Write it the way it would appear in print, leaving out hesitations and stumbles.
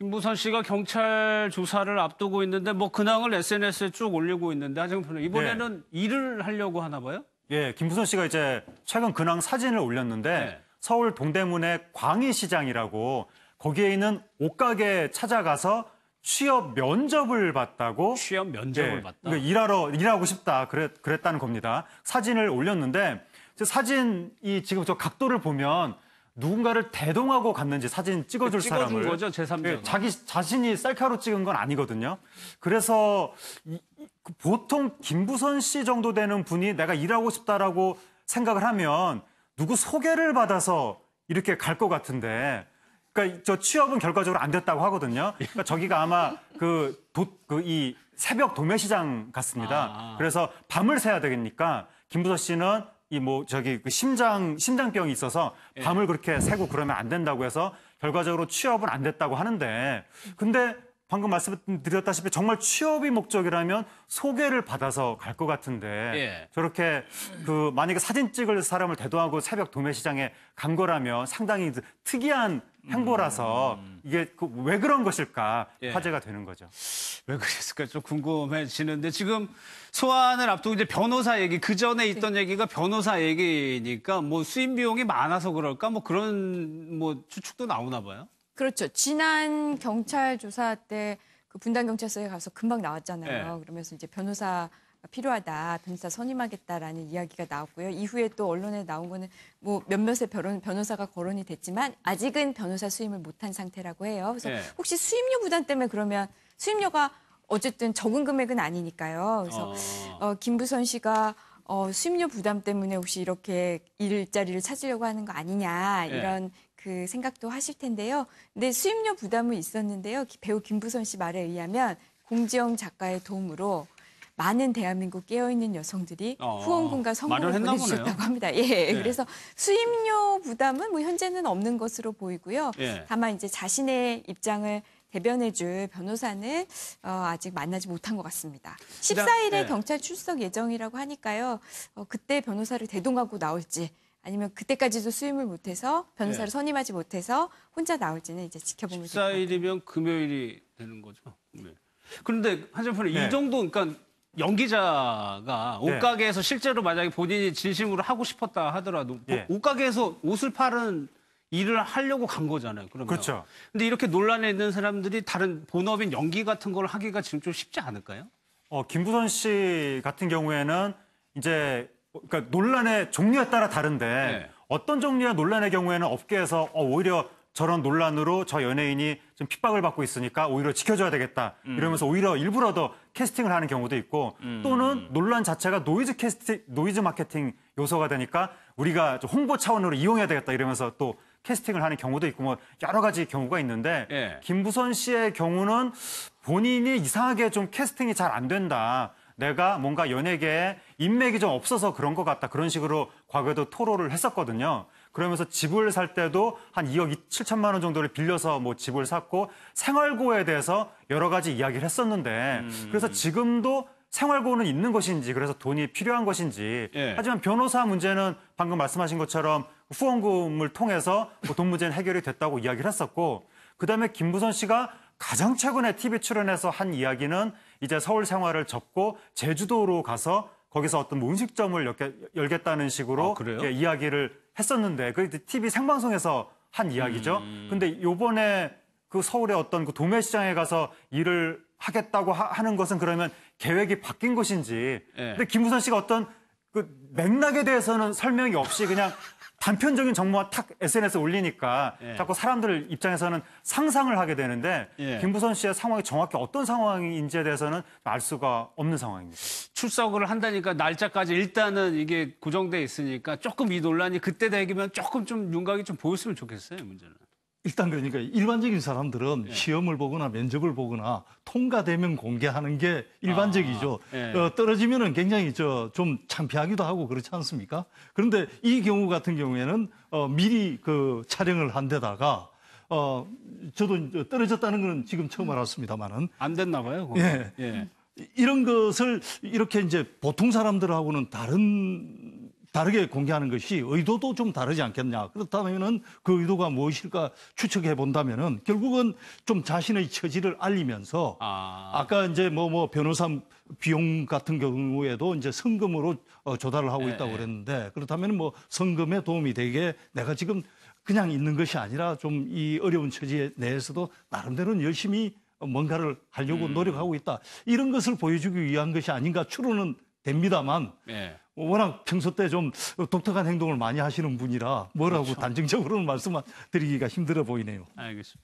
김부선 씨가 경찰 조사를 앞두고 있는데 뭐 근황을 SNS에 쭉 올리고 있는데 하정우 변호사 이번에는 일을 하려고 하나 봐요? 예, 김부선 씨가 이제 최근 근황 사진을 올렸는데 네. 서울 동대문의 광희시장이라고 거기에 있는 옷가게에 찾아가서 취업 면접을 봤다고. 취업 면접을 예, 봤다. 그러니까 일하고 싶다 그랬다는 겁니다. 사진을 올렸는데 사진이 지금 저 각도를 보면 누군가를 대동하고 갔는지 사진 찍어줄 사람을. 거죠, 제3자. 자기 자신이 셀카로 찍은 건 아니거든요. 그래서 보통 김부선 씨 정도 되는 분이 내가 일하고 싶다라고 생각을 하면 누구 소개를 받아서 이렇게 갈 것 같은데, 그러니까 저 취업은 결과적으로 안 됐다고 하거든요. 그러니까 저기가 아마 이 새벽 도매시장 같습니다. 그래서 밤을 새야 되니까 김부선 씨는 심장병이 있어서 밤을 그렇게 새고 그러면 안 된다고 해서 결과적으로 취업은 안 됐다고 하는데, 근데 방금 말씀드렸다시피 정말 취업이 목적이라면 소개를 받아서 갈 것 같은데 저렇게 만약에 사진 찍을 사람을 대동하고 새벽 도매시장에 간 거라면 상당히 특이한 행보라서 이게 왜 그런 것일까 화제가 되는 거죠. 왜 그랬을까 좀 궁금해지는데 지금 소환을 앞두고 이제 변호사 얘기 그 전에 있던 얘기가 변호사 얘기니까 뭐 수임 비용이 많아서 그럴까 뭐 그런 뭐 추측도 나오나 봐요. 그렇죠. 지난 경찰 조사 때 그 분당경찰서에 가서 금방 나왔잖아요. 그러면서 이제 변호사가 필요하다, 변호사 선임하겠다라는 이야기가 나왔고요. 이후에 또 언론에 나온 거는 뭐 몇몇의 변호사가 거론이 됐지만 아직은 변호사 수임을 못한 상태라고 해요. 그래서 혹시 수임료 부담 때문에 그러면 수임료가 어쨌든 적은 금액은 아니니까요. 그래서 김부선 씨가 수임료 부담 때문에 혹시 이렇게 일자리를 찾으려고 하는 거 아니냐 이런 그 생각도 하실 텐데요. 근데 수임료 부담은 있었는데요. 배우 김부선 씨 말에 의하면 공지영 작가의 도움으로 많은 대한민국 깨어있는 여성들이 후원금과 성금을 보내주셨다고 합니다. 그래서 수임료 부담은 뭐 현재는 없는 것으로 보이고요. 다만 이제 자신의 입장을 대변해줄 변호사는 아직 만나지 못한 것 같습니다. 14일에 경찰 출석 예정이라고 하니까요. 그때 변호사를 대동하고 나올지 아니면 그때까지도 수임을 못해서 변호사를 선임하지 못해서 혼자 나올지는 이제 지켜보면 될 것 같아요. 14일이면 금요일이 되는 거죠. 그런데 한정우 변호사 이 정도 그러니까 연기자가 옷가게에서 실제로 만약에 본인이 진심으로 하고 싶었다 하더라도 옷가게에서 옷을 파는 일을 하려고 간 거잖아요. 그러면. 그렇죠. 근데 이렇게 논란에 있는 사람들이 다른 본업인 연기 같은 걸 하기가 지금 좀 쉽지 않을까요? 김부선 씨 같은 경우에는 이제 그러니까 논란의 종류에 따라 다른데 어떤 종류의 논란의 경우에는 업계에서 오히려 저런 논란으로 저 연예인이 좀 핍박을 받고 있으니까 오히려 지켜줘야 되겠다 이러면서 오히려 일부러 더 캐스팅을 하는 경우도 있고 또는 논란 자체가 노이즈 마케팅 요소가 되니까 우리가 좀 홍보 차원으로 이용해야 되겠다 이러면서 또 캐스팅을 하는 경우도 있고 뭐 여러 가지 경우가 있는데 김부선 씨의 경우는 본인이 이상하게 좀 캐스팅이 잘 안 된다. 내가 뭔가 연예계에 인맥이 좀 없어서 그런 것 같다. 그런 식으로 과거에도 토로를 했었거든요. 그러면서 집을 살 때도 한 2억 7천만 원 정도를 빌려서 뭐 집을 샀고 생활고에 대해서 여러 가지 이야기를 했었는데 그래서 지금도 생활고는 있는 것인지 그래서 돈이 필요한 것인지 하지만 변호사 문제는 방금 말씀하신 것처럼 후원금을 통해서 돈 문제는 해결이 됐다고 이야기를 했었고 그다음에 김부선 씨가 가장 최근에 TV 출연해서 한 이야기는 이제 서울 생활을 접고 제주도로 가서 거기서 어떤 음식점을 열겠다는 식으로 이야기를 했었는데 그 TV 생방송에서 한 이야기죠. 근데 요번에 그 서울의 어떤 그 도매시장에 가서 일을 하겠다고 하는 것은 그러면 계획이 바뀐 것인지. 근데 김부선 씨가 어떤 그 맥락에 대해서는 설명이 없이 그냥 단편적인 정보만 탁 SNS에 올리니까 자꾸 사람들 입장에서는 상상을 하게 되는데 김부선 씨의 상황이 정확히 어떤 상황인지에 대해서는 알 수가 없는 상황입니다. 출석을 한다니까 날짜까지 일단은 이게 고정돼 있으니까 조금 이 논란이 그때 되기면 조금 좀 윤곽이 좀 보였으면 좋겠어요, 문제는. 일단 그러니까 일반적인 사람들은 시험을 보거나 면접을 보거나 통과되면 공개하는 게 일반적이죠. 떨어지면은 굉장히 좀 창피하기도 하고 그렇지 않습니까? 그런데 이 경우 같은 경우에는 미리 그 촬영을 한 데다가 저도 떨어졌다는 건 지금 처음 알았습니다만은 안 됐나 봐요. 이런 것을 이렇게 이제 보통 사람들하고는 다른 다르게 공개하는 것이 의도도 좀 다르지 않겠냐. 그렇다면은 그 의도가 무엇일까 추측해 본다면은 결국은 좀 자신의 처지를 알리면서 아까 이제 뭐 변호사 비용 같은 경우에도 이제 성금으로 조달을 하고 있다고 그랬는데 그렇다면 뭐 성금에 도움이 되게 내가 지금 그냥 있는 것이 아니라 좀 이 어려운 처지 내에서도 나름대로는 열심히 뭔가를 하려고 노력하고 있다. 이런 것을 보여주기 위한 것이 아닌가 추론은 됩니다만 워낙 평소 때 좀 독특한 행동을 많이 하시는 분이라 뭐라고 단정적으로는 말씀드리기가 힘들어 보이네요. 알겠습니다.